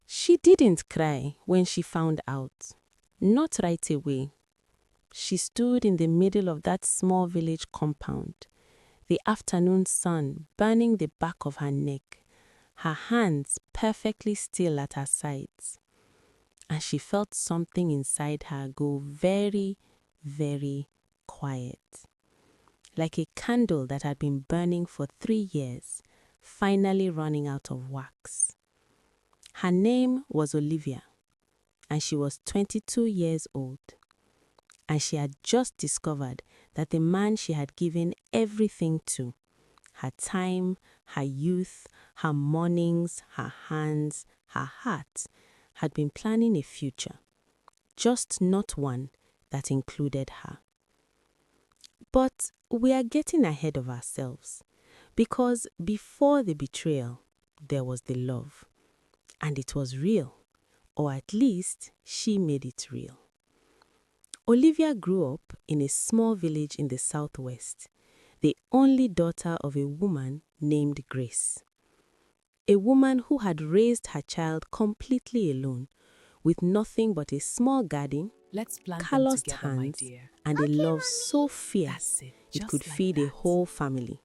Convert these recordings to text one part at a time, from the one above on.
She didn't cry when she found out. Not right away. She stood in the middle of that small village compound, the afternoon sun burning the back of her neck, her hands perfectly still at her sides. And she felt something inside her go very, very quiet. Like a candle that had been burning for 3 years, finally running out of wax. Her name was Olivia, and she was 22 years old. And she had just discovered that the man she had given everything to, her time, her youth, her mornings, her hands, her heart, had been planning a future, just not one that included her. But we are getting ahead of ourselves, because before the betrayal, there was the love. And it was real, or at least she made it real. Olivia grew up in a small village in the southwest, the only daughter of a woman named Grace. A woman who had raised her child completely alone, with nothing but a small garden, calloused hands, and a love so fierce it could feed a whole family.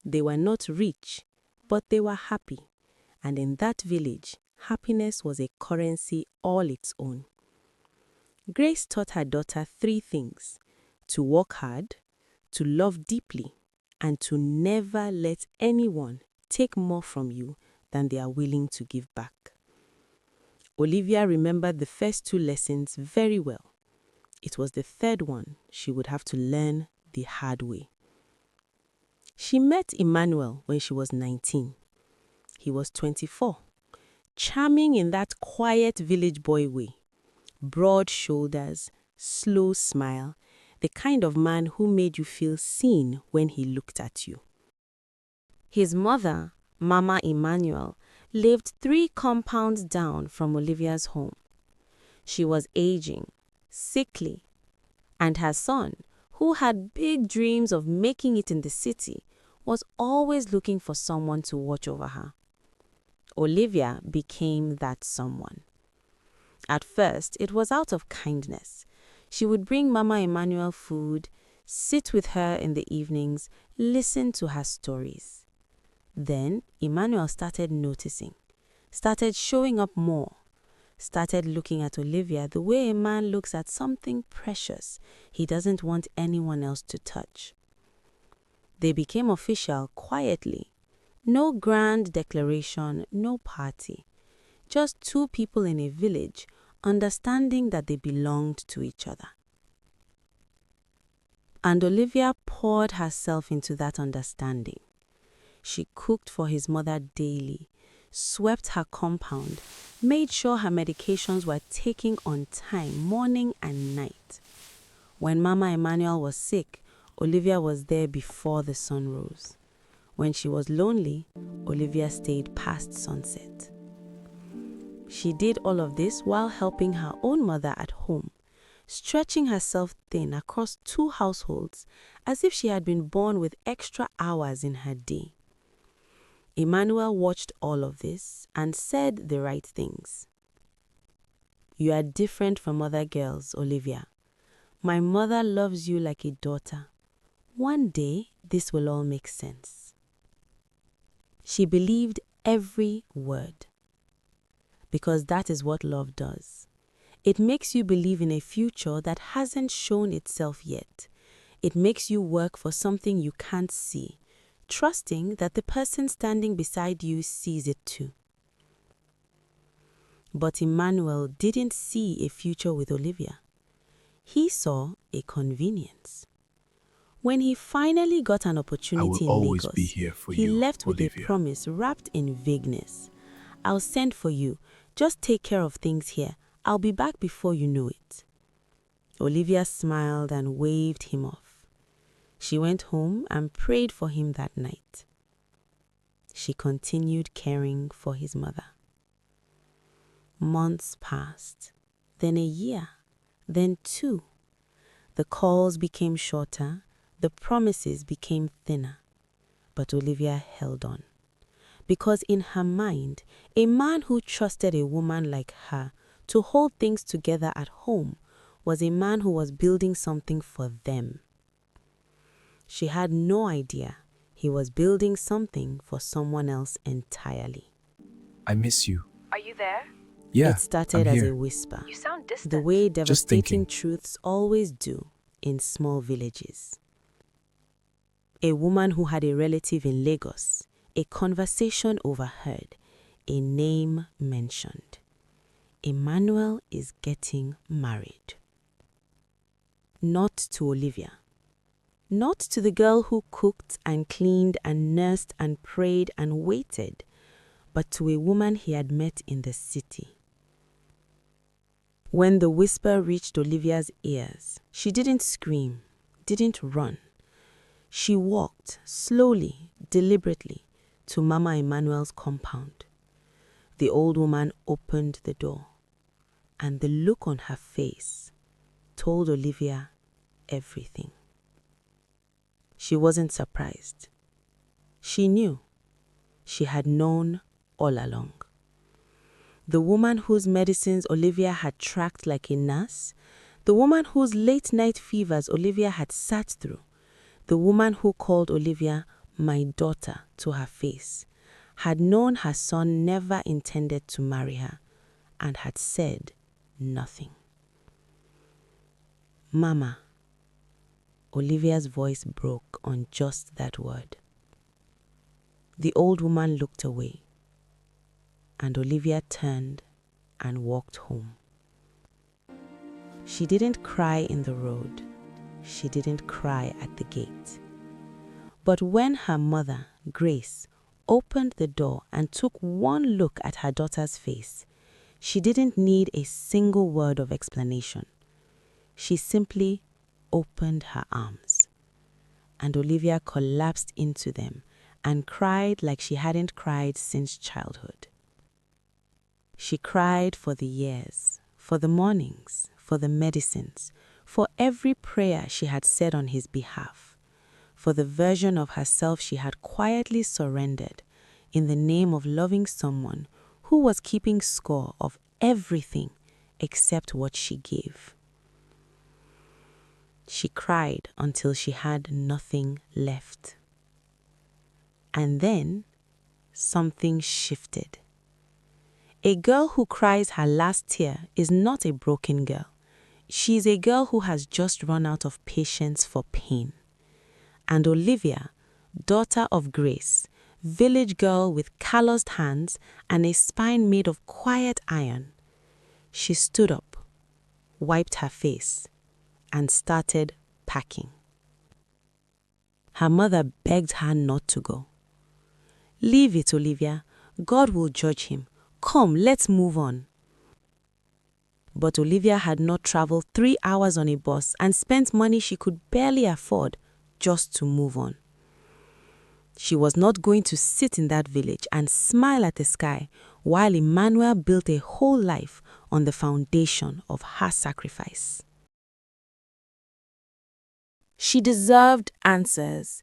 They were not rich, but they were happy, and in that village, happiness was a currency all its own. Grace taught her daughter 3 things: to work hard, to love deeply, and to never let anyone take more from you than they are willing to give back. Olivia remembered the first 2 lessons very well. It was the 3rd one she would have to learn the hard way. She met Emmanuel when she was 19. He was 24, charming in that quiet village boy way. Broad shoulders, slow smile, the kind of man who made you feel seen when he looked at you. His mother, Mama Emmanuel, lived 3 compounds down from Olivia's home. She was aging, sickly, and her son, who had big dreams of making it in the city, was always looking for someone to watch over her. Olivia became that someone. At first, it was out of kindness. She would bring Mama Emmanuel food, sit with her in the evenings, listen to her stories. Then Emmanuel started noticing, started showing up more, started looking at Olivia the way a man looks at something precious he doesn't want anyone else to touch. They became official quietly. No grand declaration, no party. Just 2 people in a village understanding that they belonged to each other. And Olivia poured herself into that understanding. She cooked for his mother daily, swept her compound, made sure her medications were taken on time, morning and night. When Mama Emmanuel was sick, Olivia was there before the sun rose. When she was lonely, Olivia stayed past sunset. She did all of this while helping her own mother at home, stretching herself thin across 2 households as if she had been born with extra hours in her day. Emmanuel watched all of this and said the right things. "You are different from other girls, Olivia. My mother loves you like a daughter. One day, this will all make sense." She believed every word. Because that is what love does. It makes you believe in a future that hasn't shown itself yet. It makes you work for something you can't see, trusting that the person standing beside you sees it too. But Emmanuel didn't see a future with Olivia. He saw a convenience. When he finally got an opportunity in Lagos, he left with a promise wrapped in vagueness. "I'll send for you. Just take care of things here. I'll be back before you know it." Olivia smiled and waved him off. She went home and prayed for him that night. She continued caring for his mother. Months passed, then a year, then 2. The calls became shorter, the promises became thinner. But Olivia held on. because in her mind, a man who trusted a woman like her to hold things together at home was a man who was building something for them. She had no idea he was building something for someone else entirely. I miss you. Are you there? Yeah, It started I'm as here. a whisper, You sound distant. the way devastating thinking. truths always do in small villages. A woman who had a relative in Lagos, a conversation overheard, a name mentioned. Emmanuel is getting married. Not to Olivia. Not to the girl who cooked and cleaned and nursed and prayed and waited, but to a woman he had met in the city. When the whisper reached Olivia's ears, she didn't scream, didn't run. She walked slowly, deliberately, to Mama Emmanuel's compound. The old woman opened the door, and the look on her face told Olivia everything. She wasn't surprised. She knew. She had known all along. The woman whose medicines Olivia had tracked like a nurse, the woman whose late-night fevers Olivia had sat through, the woman who called Olivia my daughter to her face, had known her son never intended to marry her and had said nothing. Mama. Olivia's voice broke on just that word. The old woman looked away, and Olivia turned and walked home. She didn't cry in the road. She didn't cry at the gate. But when her mother, Grace, opened the door and took one look at her daughter's face, she didn't need a single word of explanation. She simply opened her arms, and Olivia collapsed into them and cried like she hadn't cried since childhood. She cried for the years, for the mornings, for the medicines, for every prayer she had said on his behalf, for the version of herself she had quietly surrendered in the name of loving someone who was keeping score of everything except what she gave. She cried until she had nothing left. And then something shifted. A girl who cries her last tear is not a broken girl. She is a girl who has just run out of patience for pain. And Olivia, daughter of Grace, village girl with calloused hands and a spine made of quiet iron, she stood up, wiped her face, and started packing. Her mother begged her not to go. "Leave it, Olivia. God will judge him. Come, let's move on." But Olivia had not traveled 3 hours on a bus and spent money she could barely afford just to move on. She was not going to sit in that village and smile at the sky while Emmanuel built a whole life on the foundation of her sacrifice. She deserved answers.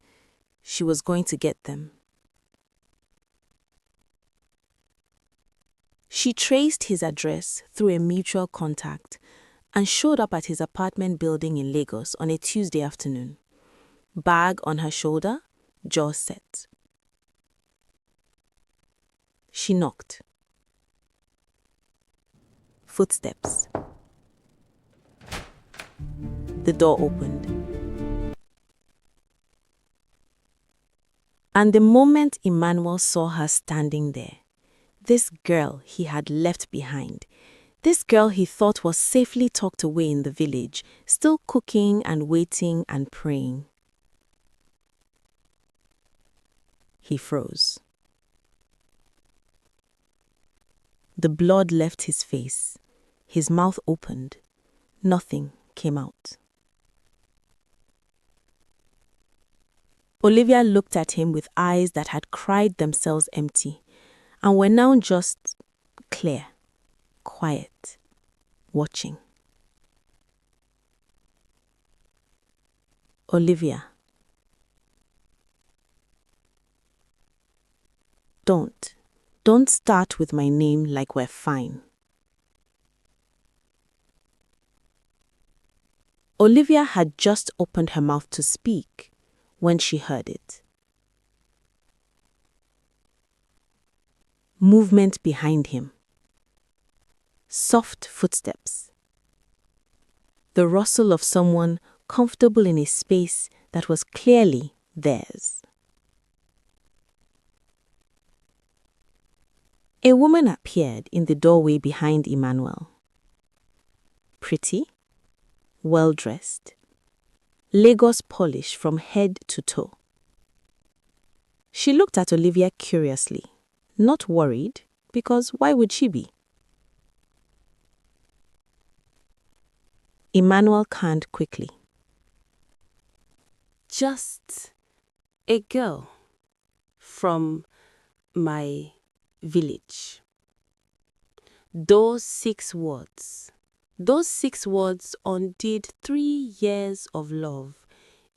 She was going to get them. She traced his address through a mutual contact and showed up at his apartment building in Lagos on a Tuesday afternoon. Bag on her shoulder, jaw set. She knocked. Footsteps. The door opened. And the moment Emmanuel saw her standing there, this girl he had left behind, this girl he thought was safely tucked away in the village, still cooking and waiting and praying, he froze. The blood left his face. His mouth opened. Nothing came out. Olivia looked at him with eyes that had cried themselves empty and were now just clear, quiet, watching. Olivia. Don't. Don't start with my name like we're fine. Olivia had just opened her mouth to speak when she heard it. Movement behind him. Soft footsteps. The rustle of someone comfortable in a space that was clearly theirs. A woman appeared in the doorway behind Emmanuel. Pretty, well-dressed, Lagos polish from head to toe. She looked at Olivia curiously, not worried, because why would she be? Emmanuel canned quickly. Just a girl from my village. Those 6 words undid 3 years of love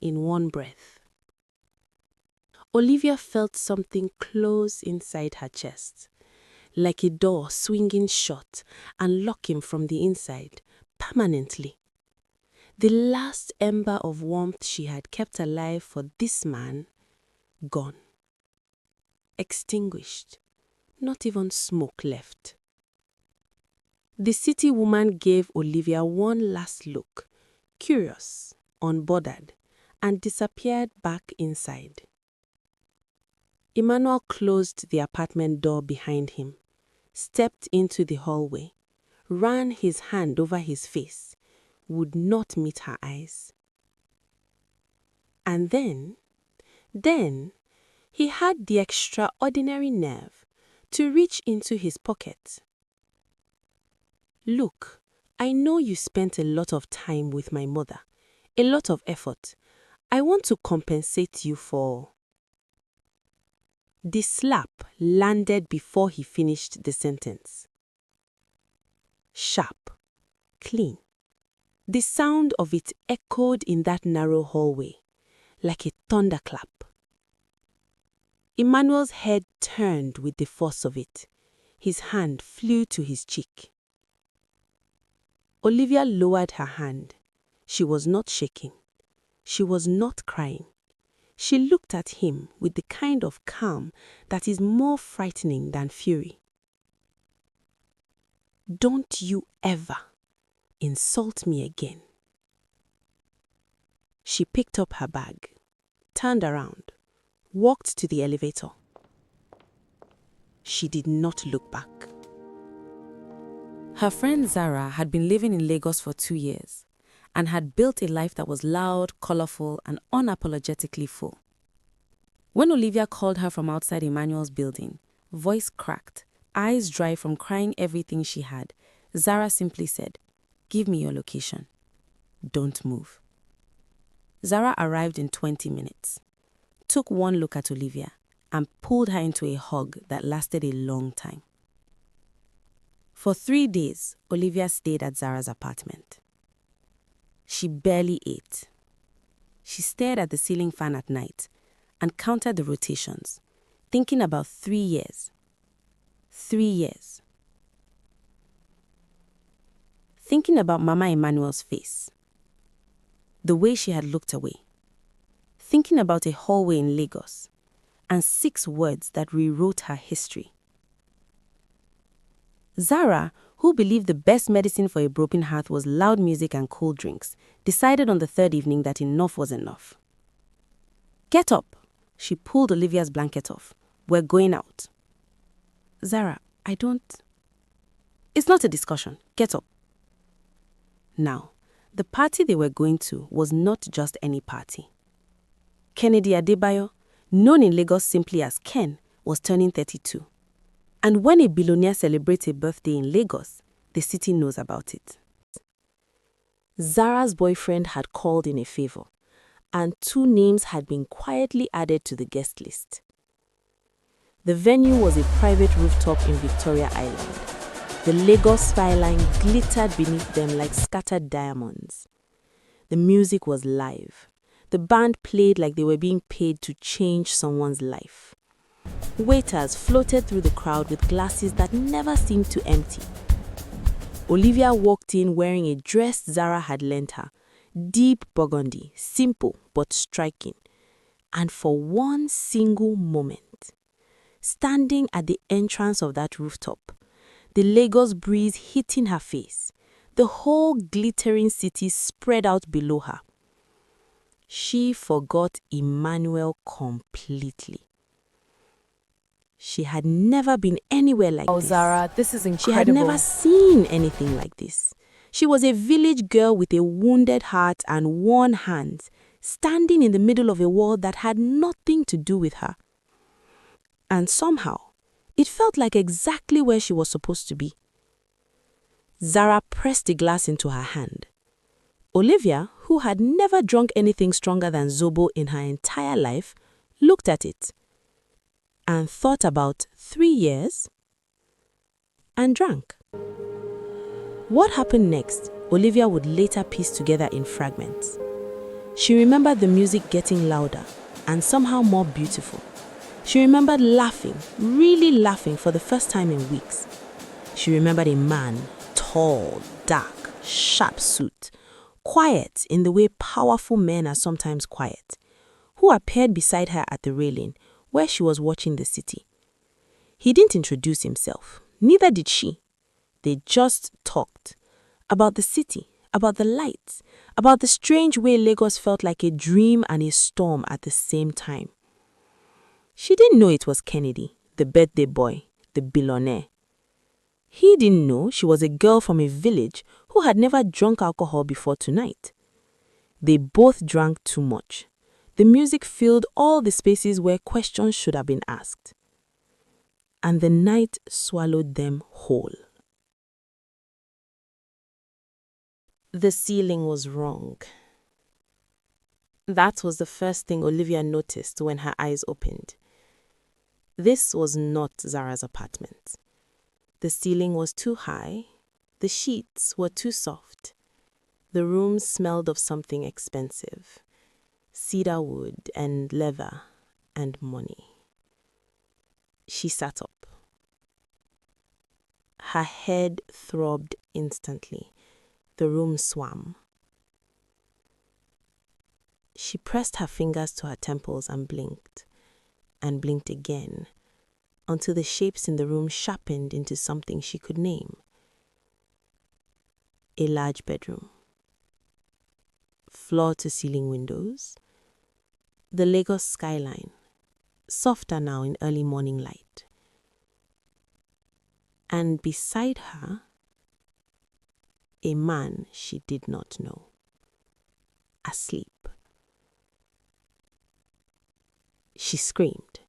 in one breath. Olivia felt something close inside her chest, like a door swinging shut and locking from the inside permanently. The last ember of warmth she had kept alive for this man, gone. Extinguished. Not even smoke left. The city woman gave Olivia one last look, curious, unbothered, and disappeared back inside. Emmanuel closed the apartment door behind him, stepped into the hallway, ran his hand over his face, would not meet her eyes. And then he had the extraordinary nerve to reach into his pocket. Look, I know you spent a lot of time with my mother, a lot of effort. I want to compensate you for... The slap landed before he finished the sentence. Sharp, clean. The sound of it echoed in that narrow hallway, like a thunderclap. Emmanuel's head turned with the force of it. His hand flew to his cheek. Olivia lowered her hand. She was not shaking. She was not crying. She looked at him with the kind of calm that is more frightening than fury. Don't you ever insult me again. She picked up her bag, turned around, walked to the elevator. She did not look back. Her friend Zara had been living in Lagos for 2 years and had built a life that was loud, colorful, and unapologetically full. When Olivia called her from outside Emmanuel's building, voice cracked, eyes dry from crying everything she had, Zara simply said, "Give me your location. Don't move." Zara arrived in 20 minutes, took one look at Olivia, and pulled her into a hug that lasted a long time. For 3 days, Olivia stayed at Zara's apartment. She barely ate. She stared at the ceiling fan at night and counted the rotations, thinking about 3 years. 3 years. Thinking about Mama Emmanuel's face, the way she had looked away. Thinking about a hallway in Lagos, and 6 words that rewrote her history. Zara, who believed the best medicine for a broken heart was loud music and cold drinks, decided on the 3rd evening that enough was enough. "Get up!" She pulled Olivia's blanket off. "We're going out." "Zara, I don't..." "It's not a discussion. Get up." Now, the party they were going to was not just any party. Kennedy Adebayo, known in Lagos simply as Ken, was turning 32. And when a billionaire celebrates a birthday in Lagos, the city knows about it. Zara's boyfriend had called in a favor, and 2 names had been quietly added to the guest list. The venue was a private rooftop in Victoria Island. The Lagos skyline glittered beneath them like scattered diamonds. The music was live. The band played like they were being paid to change someone's life. Waiters floated through the crowd with glasses that never seemed to empty. Olivia walked in wearing a dress Zara had lent her, deep burgundy, simple but striking. And for one single moment, standing at the entrance of that rooftop, the Lagos breeze hitting her face, the whole glittering city spread out below her, she forgot Emmanuel completely. She had never been anywhere like this. Zara, this is incredible. She had never seen anything like this. She was a village girl with a wounded heart and worn hands, standing in the middle of a world that had nothing to do with her. And somehow, it felt like exactly where she was supposed to be. Zara pressed the glass into her hand. Olivia, who had never drunk anything stronger than Zobo in her entire life, looked at it and thought about 3 years and drank. What happened next, Olivia would later piece together in fragments. She remembered the music getting louder and somehow more beautiful. She remembered laughing, really laughing for the first time in weeks. She remembered a man, tall, dark, sharp suit, quiet in the way powerful men are sometimes quiet, who appeared beside her at the railing where she was watching the city. He didn't introduce himself, neither did she. They just talked about the city, about the lights, about the strange way Lagos felt like a dream and a storm at the same time. She didn't know it was Kennedy, the birthday boy, the billionaire. He didn't know she was a girl from a village who had never drunk alcohol before tonight. They both drank too much. The music filled all the spaces where questions should have been asked. And the night swallowed them whole. The ceiling was wrong. That was the first thing Olivia noticed when her eyes opened. This was not Zara's apartment. The ceiling was too high. The sheets were too soft. The room smelled of something expensive. Cedar wood and leather and money. She sat up. Her head throbbed instantly. The room swam. She pressed her fingers to her temples and blinked again, until the shapes in the room sharpened into something she could name. A large bedroom. Floor-to-ceiling windows. The Lagos skyline, softer now in early morning light. And beside her, a man she did not know, asleep. She screamed.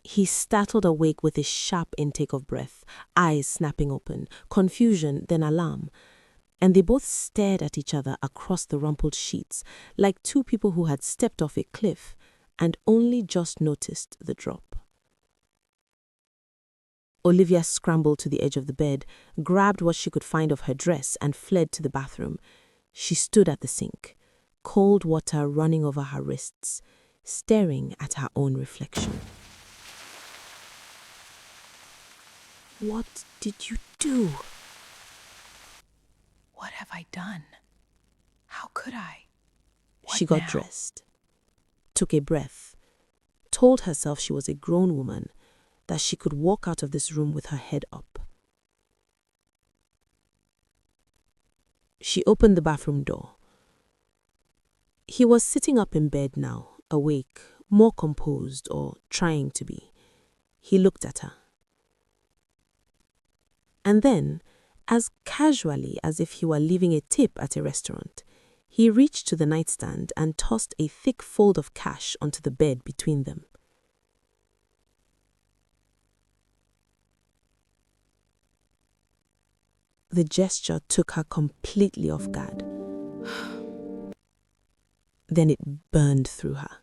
He startled awake with a sharp intake of breath, eyes snapping open, confusion, then alarm. And they both stared at each other across the rumpled sheets, like two people who had stepped off a cliff and only just noticed the drop. Olivia scrambled to the edge of the bed, grabbed what she could find of her dress, and fled to the bathroom. She stood at the sink, cold water running over her wrists, staring at her own reflection. What did you do? What have I done? How could I? She got dressed, took a breath, told herself she was a grown woman, that she could walk out of this room with her head up. She opened the bathroom door. He was sitting up in bed now, awake, more composed, or trying to be. He looked at her. And then, as casually as if he were leaving a tip at a restaurant, he reached to the nightstand and tossed a thick fold of cash onto the bed between them. The gesture took her completely off guard. Then it burned through her.